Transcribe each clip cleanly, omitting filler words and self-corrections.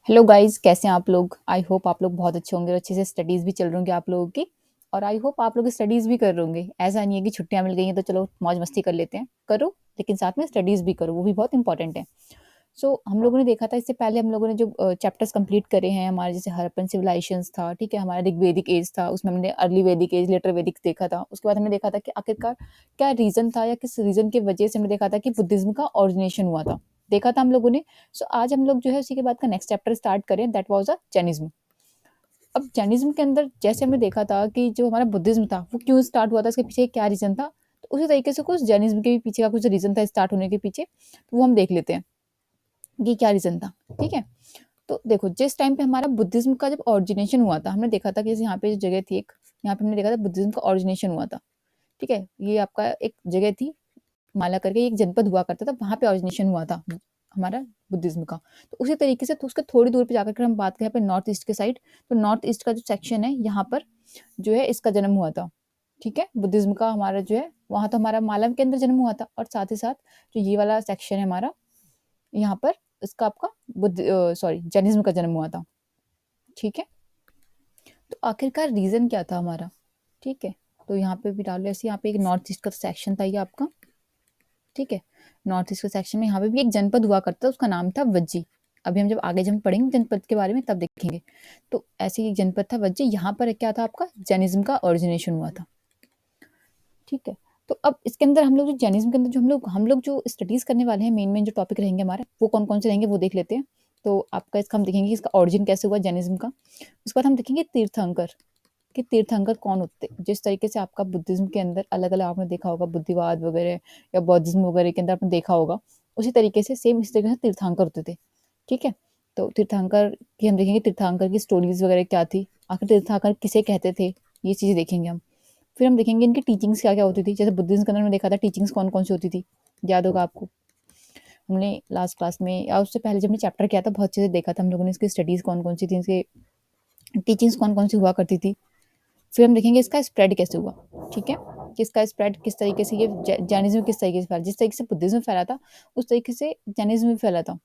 Hello guys, कैसे हैं आप लोग? आई होप आप लोग बहुत अच्छे होंगे और अच्छे से स्टडीज़ भी चल रही होंगी आप लोगों की। और आई होप आप लोग स्टडीज़ भी कर रहे होंगे। ऐसा नहीं है कि छुट्टियाँ मिल गई हैं तो चलो मौज मस्ती कर लेते हैं। करो, लेकिन साथ में स्टडीज़ भी करो, वो भी बहुत इंपॉर्टेंट है। सो हम लोगों ने देखा था, इससे पहले हम लोगों ने जो चैप्टर्स कंप्लीट करे हैं हमारे, जैसे हड़प्पन सिविलाइजेशंस था, ठीक है, हमारा ऋग्वेदिक एज था, उसमें हमने अर्ली वैदिक एज, लेटर वैदिक देखा था। उसके बाद हमने देखा था कि आखिरकार क्या रीज़न था या किस रीज़न की वजह से हमने देखा था कि बुद्धिज़्म का ओरिजिनेशन हुआ था, देखा था हम लोगों ने। सो आज हम लोग जो है उसी के बाद का नेक्स्ट चैप्टर स्टार्ट करें, दैट वाज़ अ जैनिज़्म। अब जैनिज़्म के अंदर जैसे हमने देखा था कि जो हमारा बुद्धिज़्म था वो क्यों स्टार्ट हुआ था, इसके पीछे क्या रीज़न था, तो उसी तरीके से कुछ जैनिज़्म के भी पीछे का कुछ रीज़न था स्टार्ट होने के पीछे, तो वो हम देख लेते हैं कि क्या रीज़न था, ठीक है? तो देखो, जिस टाइम पे हमारा बुद्धिज़्म का जब ओरिजिनेशन हुआ था, हमने देखा था कि जैसे यहाँ पे जो जगह थी एक, यहाँ पे हमने देखा था बुद्धिज़्म का ओरिजिनेशन हुआ था, ठीक है? ये आपका एक जगह थी, माला करके एक जनपद हुआ करता था, वहाँ पे ओरिजिनेशन हुआ था हमारा बुद्धिज़्म का। तो उसी तरीके से तो उसके थोड़ी दूर पे जाकर के हम बात करें यहाँ पे नॉर्थ ईस्ट के साइड, तो नॉर्थ ईस्ट का जो सेक्शन है, यहाँ पर जो है इसका जन्म हुआ था, ठीक है? बुद्धिज़्म का हमारा जो है, वहाँ तो हमारा मालव के अंदर जन्म हुआ था, और साथ ही साथ जो ये वाला सेक्शन है हमारा, यहाँ पर इसका आपका सॉरी, जैनिज़्म का जन्म हुआ था, ठीक है? तो आखिरकार रीज़न क्या था हमारा, ठीक है? तो यहाँ पे भी डालो ऐसे, यहाँ पे एक नॉर्थ ईस्ट का सेक्शन था ये आपका, ठीक है? नॉर्थ ईस्ट के सेक्शन में यहाँ पे भी एक जनपद हुआ करता था, उसका नाम था वज्जी। अभी हम जब आगे जब पढ़ेंगे जनपद के बारे में तब देखेंगे। तो ऐसे ही एक जनपद था वज्जी, यहाँ पर क्या था आपका, जैनिज़्म का ओरिजिनेशन हुआ था, ठीक है? तो अब इसके अंदर हम लोग जो जैनिज़्म के अंदर जो हम लोग जो स्टडीज़ करने वाले हैं, मेन जो टॉपिक रहेंगे हमारे, वो कौन-कौन से रहेंगे वो देख लेते हैं। तो आपका इसका हम देखेंगे इसका ओरिजिन कैसे हुआ जैनिज़्म का। उसके बाद हम देखेंगे तीर्थंकर, कि तीर्थंकर कौन होते हैं। जिस तरीके से आपका बुद्धिज़्म के अंदर अलग-अलग आपने देखा होगा, बुद्धिवाद वगैरह या बौद्धिज़्म वगैरह के अंदर आपने देखा होगा, उसी तरीके से सेम इसी तरीके से तीर्थंकर होते थे, ठीक है? तो तीर्थंकर की हम देखेंगे, तीर्थंकर की स्टोरीज़ वगैरह क्या थी, आखिर तीर्थंकर किसे कहते थे, ये चीज़ें देखेंगे हम। फिर हम देखेंगे इनकी टीचिंग्स क्या-क्या होती थी, जैसे बुद्धिज़्म के अंदर हमने देखा था टीचिंग्स कौन-कौन सी होती थी, याद होगा आपको। हमने लास्ट क्लास में या उससे पहले जब हमने चैप्टर किया था, बहुत अच्छे से देखा था हम लोगों ने, इसकी स्टडीज़ कौन-कौन सी थी, इसके टीचिंग्स कौन-कौन सी हुआ करती थी। फिर हम देखेंगे इसका स्प्रेड कैसे हुआ, ठीक है? कि इसका स्प्रेड किस तरीके से, ये जैनिज़्म किस तरीके से फैला, जिस तरीके से बुद्धिज़्म फैला था, उस तरीके से जैनिज़्म भी फैला था।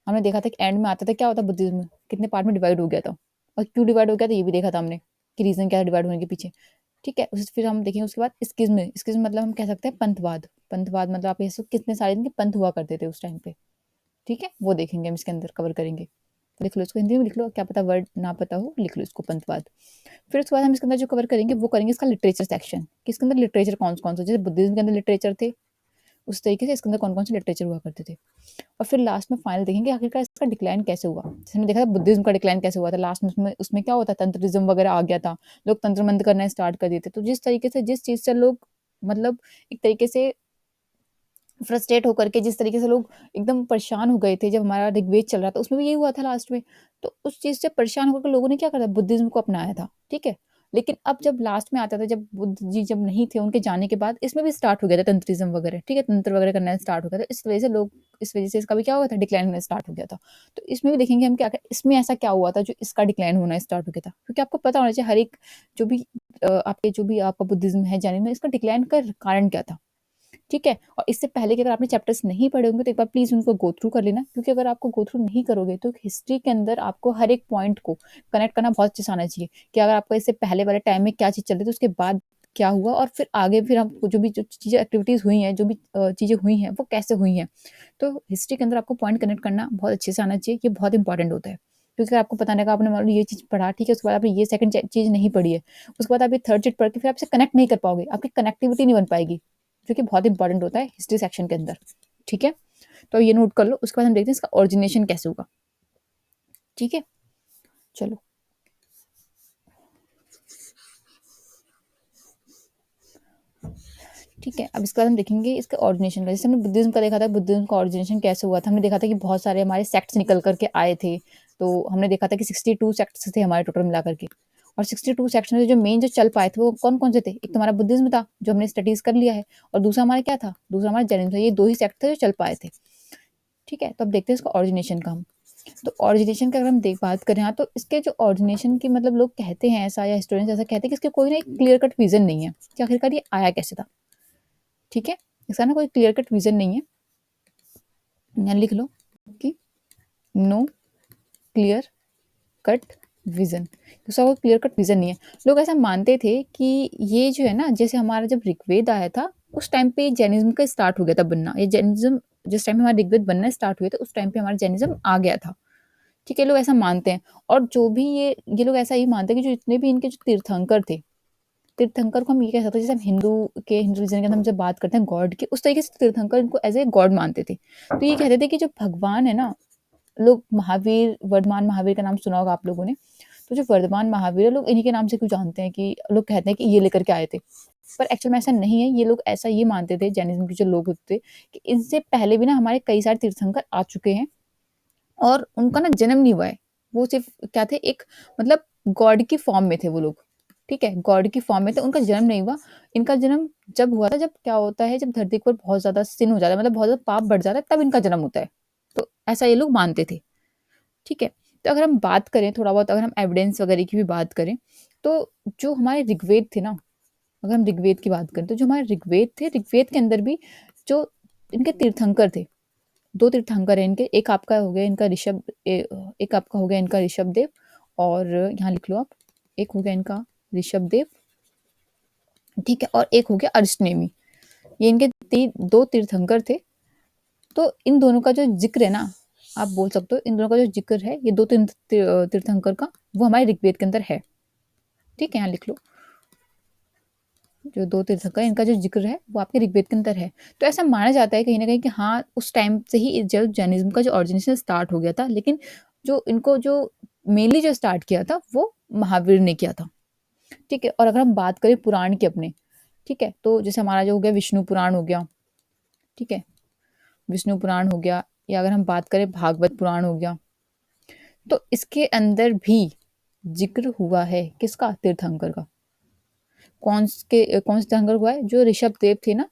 हमने देखा था कि एंड में आता था क्या होता, बुद्धिज़्म कितने पार्ट में डिवाइड हो गया था, और क्यों डिवाइड हो गया था ये भी देखा था हमने, कि रीज़न क्या है डिवाइड होने के पीछे, ठीक है? उस फिर हम देखेंगे उसके बाद स्किज़्म। स्किज़्म मतलब हम कह सकते हैं पंथवाद। पंथवाद मतलब आप ये सब कितने सारे इनके पंथ हुआ करते थे उस टाइम पे, ठीक है? वो देखेंगे हम इसके अंदर, कवर करेंगे। लिख लो इसको, हिंदी में लिख लो, क्या पता वर्ड ना पता हो, लिख लो इसको पंथवाद। फिर उसके बाद हम इसके अंदर जो कवर करेंगे वो करेंगे इसका लिटरेचर सेक्शन, कि इसके अंदर लिटरेचर कौन-कौन से, जैसे बुद्धिज़्म के अंदर लिटरेचर थे, उस तरीके से इसके अंदर कौन-कौन से लिटरेचर हुआ करते थे। और फिर लास्ट में फाइनल देखेंगे आखिरकार इसका डिक्लाइन कैसे हुआ। जैसे हमने देखा था बुद्धिज़्म का डिक्लाइन कैसे हुआ था, लास्ट में उसमें उसमें क्या होता, तंत्रिज़्म वगैरह आ गया था, लोग तंत्र-मंत्र करना स्टार्ट कर दिए थे। तो जिस तरीके से, जिस चीज़ से लोग मतलब एक तरीके से फ्रस्ट्रेट होकर के, जिस तरीके से लोग एकदम परेशान हो गए थे जब हमारा ऋग्वेद चल रहा था, उसमें भी यही हुआ था लास्ट में। तो उस चीज़ से परेशान होकर के लोगों ने क्या करा, बुद्धिज़्म को अपनाया था, ठीक है? लेकिन अब जब लास्ट में आता था, जब बुद्ध जी जब नहीं थे, उनके जाने के बाद इसमें भी स्टार्ट हो गया था तंत्रिज़्म वगैरह, ठीक है? तंत्र वगैरह करना स्टार्ट हो गया था। इस वजह से लोग, इस वजह से इसका भी क्या हुआ था, डिक्लाइन होना स्टार्ट हो गया था। तो इसमें भी देखेंगे हम क्या इसमें ऐसा क्या हुआ था जो इसका डिक्लाइन होना स्टार्ट हो गया था। क्योंकि आपको पता होना चाहिए हर एक जो भी आपके जो भी आपका बुद्धिज़्म है, जैनिज़्म है, इसका डिक्लाइन का कारण क्या था? ठीक है? और इससे पहले कि अगर आपने चैप्टर्स नहीं पढ़े होंगे तो एक बार प्लीज़ उनको गो थ्रू कर लेना, क्योंकि अगर आपको गो थ्रू नहीं करोगे तो हिस्ट्री के अंदर आपको हर एक पॉइंट को कनेक्ट करना बहुत अच्छे से आना चाहिए, कि अगर आपको इससे पहले वाले टाइम में क्या चीज़ चल रही थी, उसके बाद क्या हुआ, और फिर आगे फिर हम जो चीज़ें एक्टिविटीज़ हुई हैं, जो भी चीज़ें हुई हैं, वो कैसे हुई हैं। तो हिस्ट्री के अंदर आपको पॉइंट कनेक्ट करना बहुत अच्छे से आना चाहिए, ये बहुत इंपॉर्टेंट होता है। क्योंकि आपको पता नहीं, आपने मान लो ये चीज़ पढ़ा, ठीक है, उसके बाद आपने ये सेकंड चीज़ नहीं पढ़ी है, उसके बाद आप ये थर्ड चीज़ पढ़ के फिर आप इसे कनेक्ट नहीं कर पाओगे, आपकी कनेक्टिविटी नहीं बन पाएगी। जो कि बहुत इंपॉर्टेंट होता है हिस्ट्री सेक्शन के अंदर, ठीक है? तो ये नोट कर लो, उसके बाद हम देखते हैं इसका ओरिजिनेशन कैसे होगा, ठीक है? चलो, ठीक है। अब इसके बाद हम देखेंगे इसका ओरिजिनेशन का। जैसे हमने बुद्धिज़्म का देखा था, बुद्धिज़्म का ओरिजिनेशन कैसे हुआ था। हमने देखा था कि बहुत सारे हमारे सेक्ट्स निकल कर के आए थे। तो हमने देखा था कि 62 सेक्ट्स थे हमारे टोटल मिला कर के, और 62 सेक्ट्स में जो मेन जो चल पाए थे वो कौन-कौन से थे? एक तो हमारा बुद्धिज़्म था, जो हमने स्टडीज़ कर लिया है, और दूसरा हमारा क्या था? दूसरा हमारा जैनिज़्म था। ये 2 ही सेक्ट थे जो चल पाए थे, ठीक है? तो अब देखते हैं इसका ओरिजिनेशन का हम। तो ओरिजिनेशन की अगर हम देख बात करें, हाँ, तो इसके जो ओरिजिनेशन की मतलब लोग कहते हैं ऐसा, या हिस्टोरियंस ऐसा कहते हैं कि इसके कोई ना एक क्लियर कट रीज़न नहीं है कि आखिरकार ये आया कैसे था, ठीक है? इसका ना कोई क्लियर कट रीज़न नहीं है। यहाँ लिख लो कि नो क्लियर कट विजन, दूसरा कोई क्लियर कट विजन नहीं है। लोग ऐसा मानते थे कि ये जो है ना, जैसे हमारा जब ऋग्वेद आया था उस टाइम पे जैनिज्म का स्टार्ट हो गया था बनना। ये जैनिज्म जिस टाइम पे हमारा ऋग्वेद बनना स्टार्ट हुए थे उस टाइम पे हमारा जैनिज्म आ गया था। ठीक है, लोग ऐसा मानते हैं। और जो भी ये लोग ऐसा ही मानते हैं कि जो जितने भी इनके जो तीर्थंकर थे, तीर्थंकर को हम ये कह सकते हैं, जैसे हम हिंदू रिलीजन के अंदर हम जब बात करते हैं गॉड की, उस तरीके से तीर्थंकर इनको एज ए गॉड मानते थे। तो ये कहते थे कि जो भगवान है ना, लोग महावीर, वर्धमान महावीर का नाम सुना होगा आप लोगों ने। तो जो वर्धमान महावीर है, लोग इन्हीं के नाम से क्यों जानते हैं, कि लोग कहते हैं कि ये लेकर के आए थे। पर एक्चुअल में ऐसा नहीं है। ये लोग ऐसा ये मानते थे, जैनिज्म के जो लोग होते थे, कि इनसे पहले भी ना हमारे कई सारे तीर्थंकर आ चुके हैं और उनका ना जन्म नहीं हुआ है। वो सिर्फ क्या थे, एक मतलब गॉड की फॉर्म में थे वो लोग। ठीक है, गॉड की फॉर्म में थे, उनका जन्म नहीं हुआ। इनका जन्म जब हुआ था, जब क्या होता है, जब धरती पर बहुत ज्यादा सिन हो जाता है, मतलब बहुत ज्यादा पाप बढ़ जाता है, तब इनका जन्म होता है। तो ऐसा ये लोग मानते थे। ठीक है, तो अगर हम बात करें थोड़ा बहुत, अगर हम एविडेंस वगैरह की भी बात करें, तो जो हमारे ऋग्वेद थे ना, अगर हम ऋग्वेद की बात करें, तो जो हमारे ऋग्वेद थे, ऋग्वेद के अंदर भी जो इनके तीर्थंकर थे, दो तीर्थंकर हैं इनके। एक आपका हो गया इनका एक आपका हो गया इनका ऋषभ देव, और यहाँ लिख लो आप, एक हो गया इनका ऋषभ देव। ठीक है, और एक हो गया अरिष्टनेमी। ये इनके दो तीर्थंकर थे। तो इन दोनों का जो जिक्र है ना, आप बोल सकते हो इन दोनों का जो जिक्र है, ये दो तीर्थंकर का, वो हमारे ऋग्वेद के अंदर है। ठीक है, यहाँ लिख लो, जो दो तीर्थंकर इनका जो जिक्र है वो आपके ऋग्वेद के अंदर है। तो ऐसा माना जाता है कहीं ना कहीं कि हाँ, उस टाइम से ही जब जैनिज्म का जो ऑरिजिनेशन स्टार्ट हो गया था, लेकिन जो इनको जो मेनली जो स्टार्ट किया था वो महावीर ने किया था। ठीक है, और अगर हम बात करें पुराण की अपने, ठीक है, तो जैसे हमारा जो हो गया विष्णु पुराण हो गया। ठीक है, विष्णु पुराण हो गया, या अगर हम बात करें भागवत पुराण हो गया, तो इसके अंदर भी जिक्र हुआ है किसका, तीर्थंकर का। कौन से तीर्थंकर हुआ है, जो ऋषभ देव थे ना,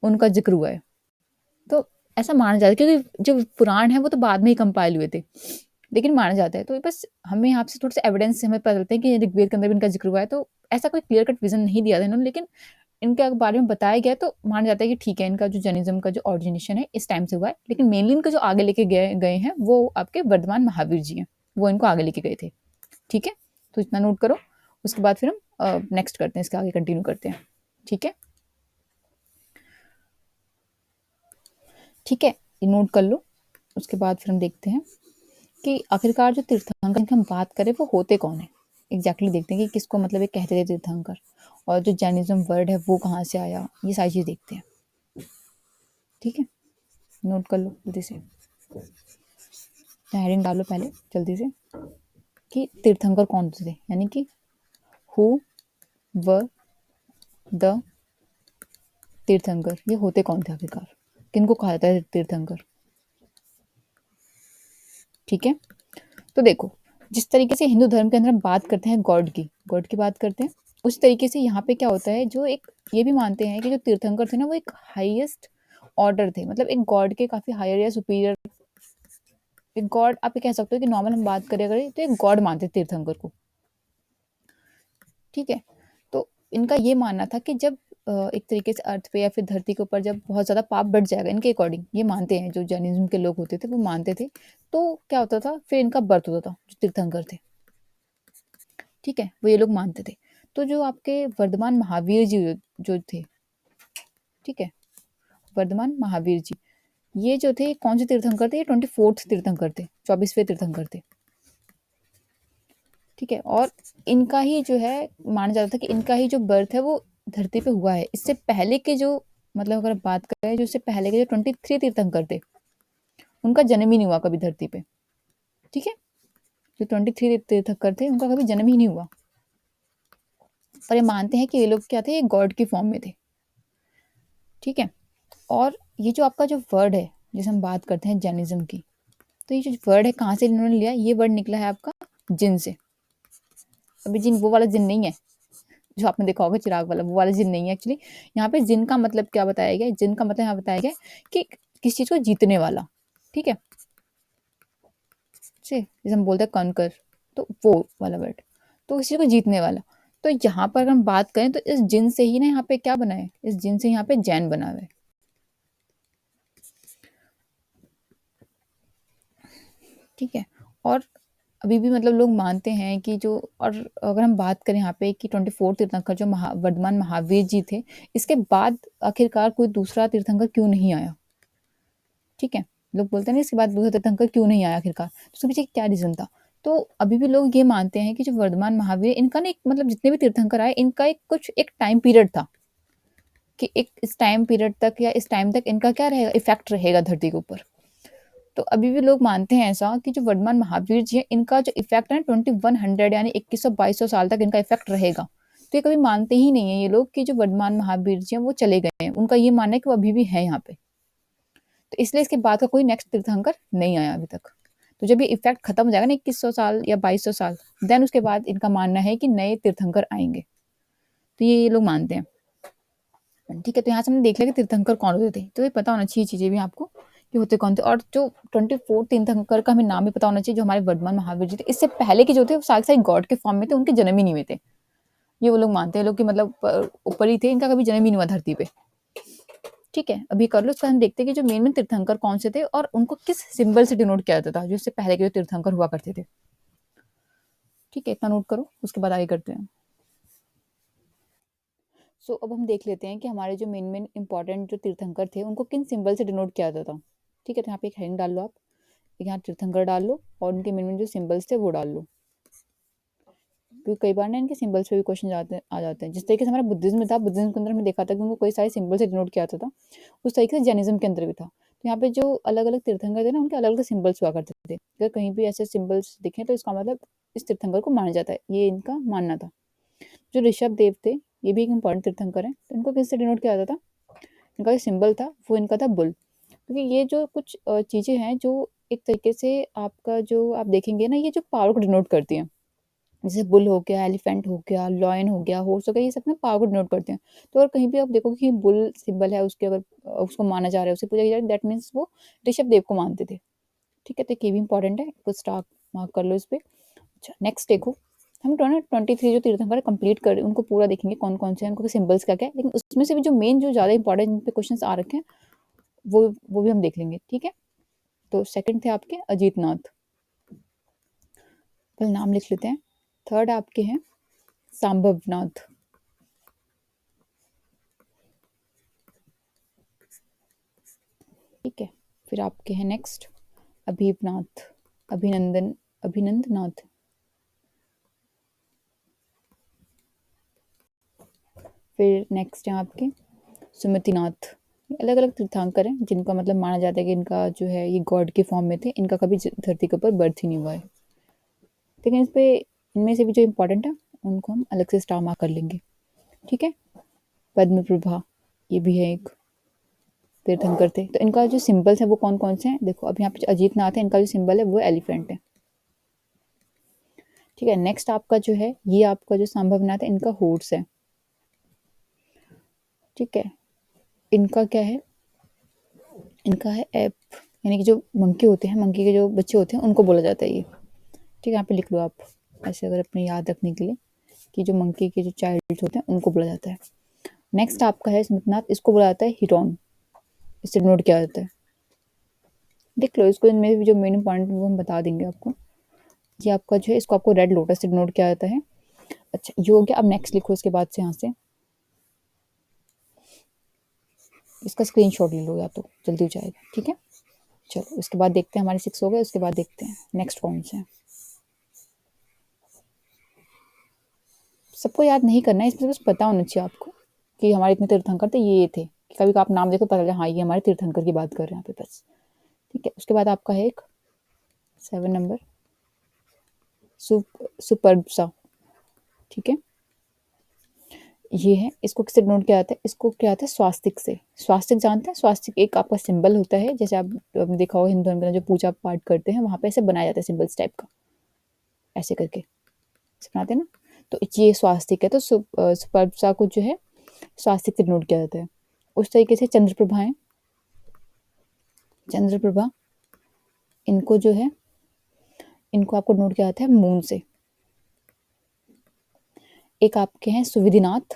उनका जिक्र हुआ है। तो ऐसा माना जाता है, क्योंकि जो पुराण है वो तो बाद में ही कंपाइल हुए थे, लेकिन माना जाता है। तो बस हमें यहाँ से थोड़ा सा एविडेंस से हमें पता चलता है कि ऋग्वेद के अंदर भी इनका जिक्र हुआ है। तो ऐसा कोई क्लियर कट विजन नहीं दिया था इन्होंने, लेकिन इनके बारे में बताया गया, तो माना जाता है कि ठीक है, इनका जो जैनिज्म का जो ऑरिजिनेशन है इस टाइम से हुआ है। लेकिन मेनली इनका जो आगे लेके गए गए हैं वो आपके वर्धमान महावीर जी हैं, वो इनको आगे लेके गए थे। ठीक है, तो इतना नोट करो। उसके बाद फिर हम नेक्स्ट करते हैं, इसके आगे कंटिन्यू करते हैं। ठीक है, ठीक है, ये नोट कर लो। उसके बाद फिर हम देखते हैं कि आखिरकार जो तीर्थंकर की हम बात करें वो होते कौन है। एग्जैक्टली देखते हैं कि किसको मतलब ये कहते थे तीर्थंकर, और जो जैनिज्म वर्ड है वो कहाँ से आया, ये सारी चीज देखते हैं। ठीक है, नोट कर लो जल्दी से, हेडिंग डालो पहले जल्दी से, कि तीर्थंकर कौन थे, यानी कि हु वर द तीर्थंकर, ये होते कौन थे आखिरकार, किनको कहा जाता है तीर्थंकर। ठीक है, तो देखो, जिस तरीके से हिंदू धर्म के अंदर हम बात करते हैं गॉड की बात करते हैं, उस तरीके से यहाँ पे क्या होता है, जो एक ये भी मानते हैं कि जो तीर्थंकर थे ना, वो एक हाईएस्ट ऑर्डर थे, मतलब एक गॉड के काफी हायर या सुपीरियर, एक गॉड आप ये कह सकते हो कि नॉर्मल हम बात करें अगर, तो एक गॉड मानते थे तीर्थंकर को। ठीक है, तो इनका ये मानना था कि जब एक तरीके से अर्थ पे या फिर धरती के ऊपर जब बहुत ज्यादा पाप बढ़ जाएगा, इनके अकॉर्डिंग ये मानते हैं, जो जैनिज्म के लोग होते थे वो मानते थे, तो क्या होता था, फिर इनका बर्थ होता था, जो तीर्थंकर थे। ठीक है, वो ये लोग मानते थे। तो जो आपके वर्धमान महावीर जी जो थे, ठीक है, वर्धमान महावीर जी, ये जो थे कौन से तीर्थंकर थे, ये 24th तीर्थंकर थे, 24वें तीर्थंकर थे। ठीक है, और इनका ही जो है माना जाता था कि इनका ही जो बर्थ है वो धरती पे हुआ है। इससे पहले के जो, मतलब अगर बात करें, जो इससे पहले के जो 23 तीर्थंकर थे, उनका जन्म ही नहीं हुआ कभी धरती पे। ठीक है, जो 23 तीर्थंकर थे उनका कभी जन्म ही नहीं हुआ, पर ये मानते हैं कि ये लोग क्या थे, ये गॉड की फॉर्म में थे। ठीक है, और ये जो आपका जो वर्ड है, जिसे हम बात करते हैं जैनिज्म की, तो ये जो वर्ड है कहाँ से इन्होंने लिया, ये वर्ड निकला है आपका जिन से। अभी जिन वो वाला जिन नहीं है जो आपने देखा होगा चिराग वाला, वो वाला जिन नहीं है एक्चुअली। यहाँ पे जिन का मतलब क्या बताया गया, जिन का मतलब यहाँ बताया गया कि किसी चीज को जीतने वाला। ठीक है, जैसे हम बोलते हैं कनकर, तो वो वाला वर्ड, तो किसी को जीतने वाला। तो यहाँ पर अगर हम बात करें, तो इस जिन से ही ना यहाँ पे क्या बना है, इस जिन से यहाँ पे जैन बना हुआ है। ठीक है, और अभी भी मतलब लोग मानते हैं कि जो, और अगर हम बात करें यहाँ पे कि 24 तीर्थंकर जो वर्धमान महावीर जी थे, इसके बाद आखिरकार कोई दूसरा तीर्थंकर क्यों नहीं आया? ठीक है? लोग बोलते हैं ना इसके बाद दूसरा तीर्थंकर क्यों नहीं आया आखिरकार? तो उसके पीछे क्या रीज़न था? तो अभी भी लोग ये मानते हैं कि जो वर्धमान महावीर, इनका ना एक मतलब जितने भी तीर्थंकर आए, इनका एक टाइम पीरियड था कि एक इस टाइम पीरियड तक या इस टाइम तक इनका क्या रहेगा, इफ़ेक्ट रहेगा धरती के ऊपर। तो अभी भी लोग मानते हैं ऐसा कि जो वर्धमान महावीर जी हैं, इनका जो इफ़ेक्ट है ना 2100 यानी 2100-2200 साल तक इनका इफ़ेक्ट रहेगा। तो ये कभी मानते ही नहीं है ये लोग कि जो वर्धमान महावीर जी हैं वो चले गए हैं। उनका ये मानना है कि वो अभी भी हैं यहाँ पे। तो इसलिए इसके बाद का कोई नेक्स्ट तीर्थंकर नहीं आया अभी तक। तो जब ये इफ़ेक्ट खत्म हो जाएगा ना 2100 साल या 2200 साल, देन उसके बाद इनका मानना है कि नए तीर्थंकर आएँगे। तो ये लोग मानते हैं। ठीक है, तो यहाँ से हमने देख लिया कि तीर्थंकर कौन होते थे। तो ये पता होना चाहिए चीज़ें भी आपको कि होते कौन थे, और जो 24 तीर्थंकर का हमें नाम भी पता होना चाहिए जो हमारे वर्धमान महावीर जी थे। इससे पहले के जो थे वो साक्षात गॉड के फॉर्म में थे, उनके जन्म ही नहीं हुए थे। ये वो लोग मानते हैं लोग कि मतलब ऊपर ही थे, इनका कभी जन्म ही नहीं हुआ धरती पे। ठीक है, अभी कर लो, उसका हम देखते हैं कि जो मेन तीर्थंकर कौन से थे और उनको किस सिंबल से डिनोट किया जाता था, जो इससे पहले के जो तीर्थंकर हुआ करते थे। ठीक है, इतना नोट करो, उसके बाद आगे करते हैं। सो अब हम देख लेते हैं कि हमारे जो मेन इंपॉर्टेंट जो तीर्थंकर थे उनको किन सिंबल से डिनोट किया जाता था। ठीक है, तो यहाँ पे एक हेडिंग डाल लो आप, यहाँ तीर्थंकर डाल लो और उनके मेन जो सिंबल्स थे वो डाल लो, क्योंकि कई बार ना इनके सिंबल्स पे भी क्वेश्चन आ जाते हैं। जिस तरीके से हमारा बुद्धिज्म में था, बुद्धिज्म के अंदर हमने देखा था कि उनको कई सारे सिंबल से डिनोट किया जाता था, उस तरीके से जैनिज्म के अंदर भी था। तो यहाँ पे जो अलग अलग तीर्थंकर थे ना, उनके अलग अलग सिंबल्स हुआ करते थे। अगर कहीं भी ऐसे सिंबल्स दिखें तो इसका मतलब इस तीर्थंकर को माना जाता है, ये इनका मानना था। जो ऋषभ देव थे, ये भी एक इंपॉर्टेंट तीर्थंकर है। तो इनको किससे डिनोट किया जाता था? इनका जो सिंबल था वो इनका था बुल। क्योंकि ये जो कुछ चीज़ें हैं जो एक तरीके से आपका जो आप देखेंगे ना, ये जो पावर को डिनोट करती हैं। जैसे बुल हो गया, एलिफेंट हो गया, लॉयन हो गया, हॉर्स हो गया, ये सब ना पावर को डिनोट करते हैं। तो अगर कहीं भी आप देखोगे कि बुल सिंबल है, उसके अगर उसको माना जा रहा है, उसे पूजा जा रहा है, दैट मीन्स वो ऋषभ देव को मानते थे। ठीक है, तो ये भी इंपॉर्टेंट है, कुछ स्टार मार्क कर लो इस पे। अच्छा, नेक्स्ट देखो, हम 23 जो तीर्थंकर कंप्लीट कर रहे हैं, उनको पूरा देखेंगे कौन कौन से हैं, उनके सिंबल्स क्या क्या है, लेकिन उसमें से भी जो मेन जो ज़्यादा इंपॉर्टेंट जिन पे क्वेश्चन आ रखे हैं वो भी हम देख लेंगे। ठीक है, तो सेकंड थे आपके अजीत नाथ, पहले नाम लिख लेते हैं। थर्ड आपके हैं सांभव नाथ। ठीक है, फिर आपके हैं नेक्स्ट अभीपनाथ, अभिनंदन, अभिनंद नाथ। फिर नेक्स्ट हैं आपके सुमतिनाथ। अलग अलग तीर्थंकर हैं जिनका मतलब माना जाता है कि इनका जो है ये गॉड के फॉर्म में थे, इनका कभी धरती के ऊपर बर्थ ही नहीं हुआ है। लेकिन इस पे इनमें से भी जो इम्पोर्टेंट है उनको हम अलग से स्टार मार्क कर लेंगे। ठीक है, पद्म प्रभा, ये भी है एक तीर्थंकर थे। तो इनका जो सिंबल्स है वो कौन कौन से हैं, देखो अब यहाँ पे अजीत नाथ है, इनका जो सिंबल है वो एलिफेंट है। ठीक है, नेक्स्ट आपका जो है ये आपका जो संभव नाथ है, इनका हॉर्स है। ठीक है, इनका क्या है, इनका है एप, यानी कि जो मंकी होते हैं, मंकी के जो बच्चे होते हैं उनको बोला जाता है ये। ठीक है, यहाँ पे लिख लो आप ऐसे अगर अपने याद रखने के लिए कि जो मंकी के जो चाइल्ड होते हैं उनको बोला जाता है। नेक्स्ट आपका है स्मितनाथ, इसको बोला जाता है हिरॉन, इससे नोट किया जाता है। देख लो इसको, इनमें भी जो मेन पॉइंट वो हम बता देंगे आपको। ये आपका जो है इसको आपको रेड लोटस से नोट किया जाता है। अच्छा, ये हो गया। अब नेक्स्ट लिखो इसके बाद से, यहाँ से इसका स्क्रीनशॉट ले लो या तो जल्दी हो जाएगा। ठीक है, चलो इसके बाद देखते हैं, हमारे 6 हो गए, उसके बाद देखते हैं नेक्स्ट कौन से हैं। सबको याद नहीं करना है, इसमें बस पता होना चाहिए आपको कि हमारे इतने तीर्थंकर थे, ये थे। कभी आप नाम देखो पता चले हाँ ये हमारे तीर्थंकर की बात कर रहे हैं यहाँ पे बस। ठीक है, उसके बाद आपका है एक 7 नंबर सुपर्ब सा। ठीक है, ये है, इसको किससे नोट किया जाता है, इसको क्या आता है स्वास्तिक से। स्वास्तिक जानते हैं, स्वास्तिक एक आपका सिंबल होता है, जैसे आप देखा होगा हिंदू धर्म के जो पूजा पाठ करते हैं वहां पे ऐसे बनाया जाता है सिंबल्स टाइप का, ऐसे करके ऐसे बनाते हैं ना। तो ये स्वास्तिक है, तो सुपर्ब सा को जो है स्वास्तिक से नोट किया जाता है। उस तरीके से चंद्रप्रभा है, चंद्रप्रभा इनको जो है इनको आपको नोट किया जाता है मून से। एक आपके हैं सुविधिनाथ।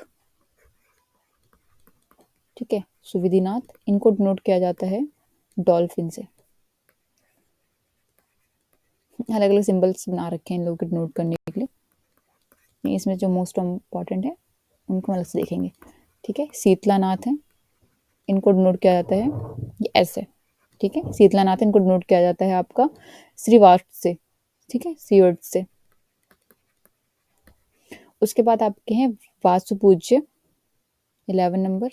ठीक है, सुविधिनाथ इनको नोट किया जाता है डॉल्फिन से। अलग अलग सिंबल्स बना रखे हैं इन लोगों को नोट करने के लिए। इसमें जो मोस्ट इम्पॉर्टेंट है उनको अलग से देखेंगे। ठीक है, शीतलानाथ है, इनको डिनोट किया जाता है ये ऐसे। ठीक है, शीतलानाथ इनको डिनोट किया जाता है आपका श्रीवास्त से। ठीक है, सीवर्ड से। उसके बाद आपके हैं वास्तु पूज्य 11 नंबर,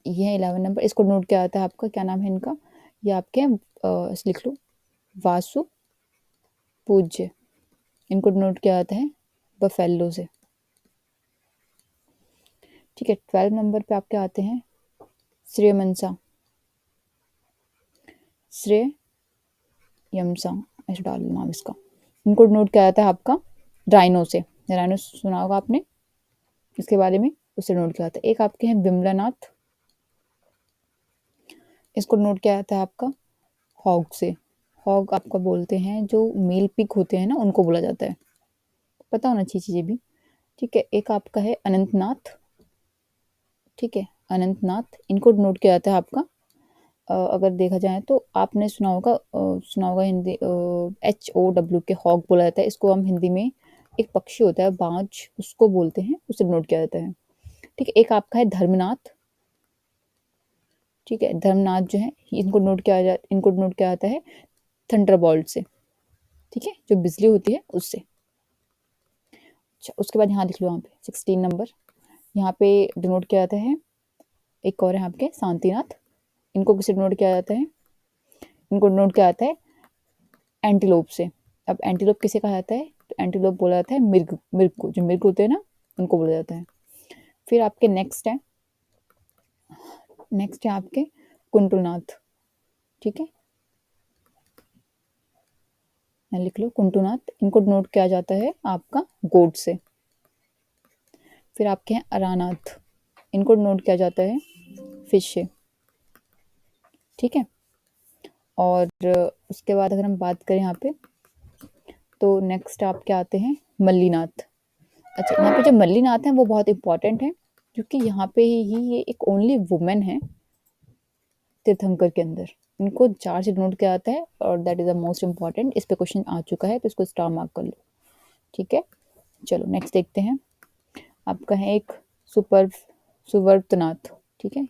ये है 11 नंबर। इसको नोट किया जाता है आपका, क्या नाम है इनका, ये आपके लिख लो वासु पूज्य, इनको नोट किया जाता है बफेलो से। ठीक है, 12 नंबर पे आपके आते हैं श्रेयमनसा, श्रेय यमसा, ऐसे डाल लो नाम इसका। इनको नोट किया जाता है आपका राइनो से, राइनो सुना होगा आपने इसके बारे में, उससे नोट किया जाता है। एक आपके हैं विमलानाथ, इसको नोट किया जाता है आपका हॉग से। हॉग आपका बोलते हैं जो मेल पिक होते हैं ना, उनको बोला जाता है, पता होना चाहिए चीजें भी। ठीक है, एक आपका है अनंतनाथ। ठीक है, अनंतनाथ, इनको नोट किया जाता है आपका अगर देखा जाए तो आपने सुना होगा हिंदी HOW के हॉग बोला जाता है इसको। हम हिंदी में एक पक्षी होता है बाज, उसको बोलते हैं, उसे नोट किया जाता है। ठीक है, एक आपका है धर्मनाथ। ठीक है, धर्मनाथ जो है इनको नोट किया जाता है थंडरबोल्ट से। ठीक है, जो बिजली होती है उससे। अच्छा, उसके बाद यहाँ लिख लो, यहाँ पे 16 नंबर, यहाँ पे डिनोट किया जाता है, एक और है आपके शांतिनाथ, इनको किसे डिनोट किया जाता है, इनको डिनोट किया जाता है एंटीलोप से। अब एंटीलोप किसे कहा जाता है, तो एंटीलोप बोला जाता है मिर्ग, मिर्ग को, जो मिर्ग होते हैं ना उनको बोला जाता है। फिर आपके नेक्स्ट है आपके कुंटुनाथ। ठीक है, लिख लो कुंटुनाथ, इनको नोट किया जाता है आपका गोट से। फिर आपके हैं अरानाथ, इनको नोट किया जाता है फिश से। ठीक है, और उसके बाद अगर हम बात करें यहाँ पे, तो नेक्स्ट आपके आते हैं मल्लीनाथ। अच्छा, यहाँ पे जो मल्लीनाथ है वो बहुत इंपॉर्टेंट है, क्योंकि यहाँ पे ही ये एक ओनली वुमेन है तीर्थंकर के अंदर, इनको 4 से नोट किया जाता है, और that is the most important. इस पे क्वेश्चन आ चुका है तो इसको स्टार मार्क कर लो। ठीक है, चलो नेक्स्ट देखते हैं। आपका है एक सुपर सुवर्तनाथ। ठीक है,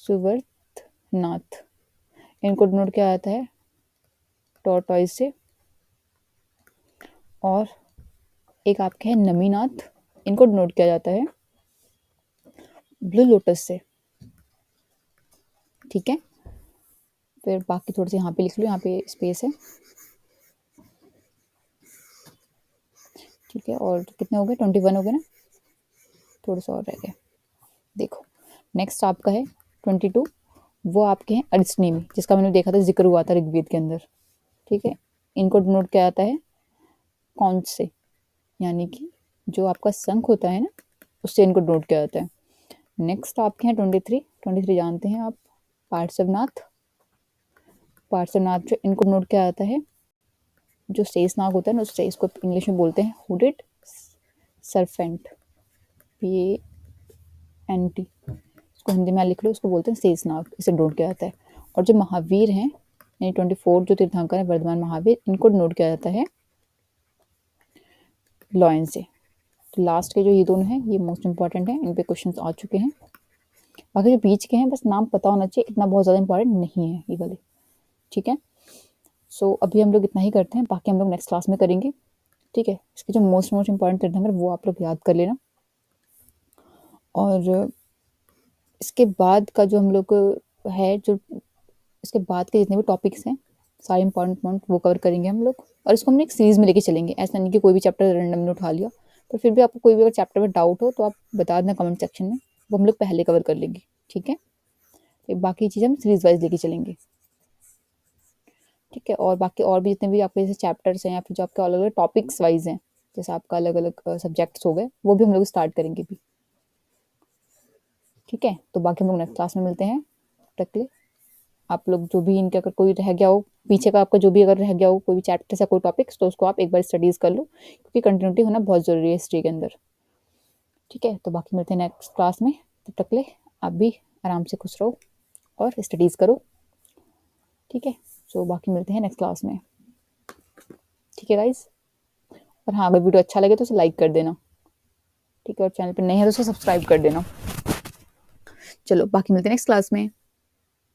सुवर्तनाथ, इनको नोट किया जाता है टॉर्टॉइस से। और एक आपके हैं नमीनाथ, इनको नोट किया जाता है ब्लू लोटस से। ठीक है, फिर बाकी थोड़े से यहाँ पे लिख लो, यहाँ पे स्पेस है। ठीक है, और कितने हो गए, 21 हो गए ना, थोड़े से और रह गए। देखो नेक्स्ट आपका है 22, वो आपके हैं अरिस्टनेमी, जिसका मैंने देखा था, जिक्र हुआ था ऋग्वेद के अंदर। ठीक है, इनको नोट किया जाता है कौन से, यानी कि जो आपका शंख होता है ना, उससे इनको नोट किया जाता है। नेक्स्ट आपके हैं 23 जानते हैं आप, पार्श्वनाथ। पार्श्वनाथ जो इनको नोट किया जाता है, जो शेषनाग होता है ना, उससे, इसको इंग्लिश में बोलते हैं हुडेड सरफेंट, PANT, इसको हिंदी में लिख लो, उसको बोलते हैं शेषनाग, इसे नोट किया जाता है। और जो महावीर हैं, यानी 24 जो तीर्थंकर है वर्धमान महावीर, इनको नोट किया जाता है लॉयन से। तो लास्ट के जो ये दोनों हैं ये मोस्ट इंपॉर्टेंट है, इन पे क्वेश्चन आ चुके हैं। बाकी जो बीच के हैं बस नाम पता होना चाहिए, इतना बहुत ज़्यादा इंपॉर्टेंट नहीं है ये वाले। ठीक है, सो अभी हम लोग इतना ही करते हैं, बाकी हम लोग नेक्स्ट क्लास में करेंगे। ठीक है, इसके जो मोस्ट इंपॉर्टेंट तीर्थंकर वो आप लोग याद कर लेना। और इसके बाद का जो हम लोग है, जो इसके बाद के जितने भी टॉपिक्स हैं सारे इंपॉर्टेंट पॉइंट वो कवर करेंगे हम लोग, और इसको हम एक सीरीज में लेके चलेंगे। ऐसा नहीं कि कोई भी चैप्टर रैंडमली उठा लिया, पर फिर भी आपको कोई भी अगर चैप्टर में डाउट हो तो आप बता देना कमेंट सेक्शन में, वो हम लोग पहले कवर कर लेंगे। ठीक है, तो बाकी चीज़ें हम सीरीज वाइज लेके चलेंगे। ठीक है, और बाकी और भी जितने भी आपके जैसे चैप्टर्स हैं, या फिर जो आपके अलग अलग टॉपिक्स वाइज हैं, जैसे आपका अलग अलग सब्जेक्ट्स हो गए, वो भी हम लोग स्टार्ट करेंगे भी। ठीक है, तो बाकी हम लोग नेक्स्ट क्लास में मिलते हैं। तब तक के लिए आप लोग जो भी इनके अगर कोई रह गया हो पीछे का, आपका जो भी अगर रह गया हो कोई भी चैप्टर या कोई टॉपिक्स, तो उसको आप एक बार स्टडीज कर लो, क्योंकि कंटिन्यूटी होना बहुत ज़रूरी है हिस्ट्री के अंदर। ठीक है, तो बाकी मिलते हैं नेक्स्ट क्लास में, तब तक के लिए आप भी आराम से खुश रहो। और स्टडीज़ करो, ठीक है। सो बाकी मिलते हैं नेक्स्ट क्लास में, ठीक है गाइज। और हाँ, अगर वीडियो अच्छा लगे तो उसे लाइक कर देना, ठीक है। और चैनल पर नए हैं तो उसे सब्सक्राइब कर देना। चलो बाकी मिलते हैं नेक्स्ट क्लास में।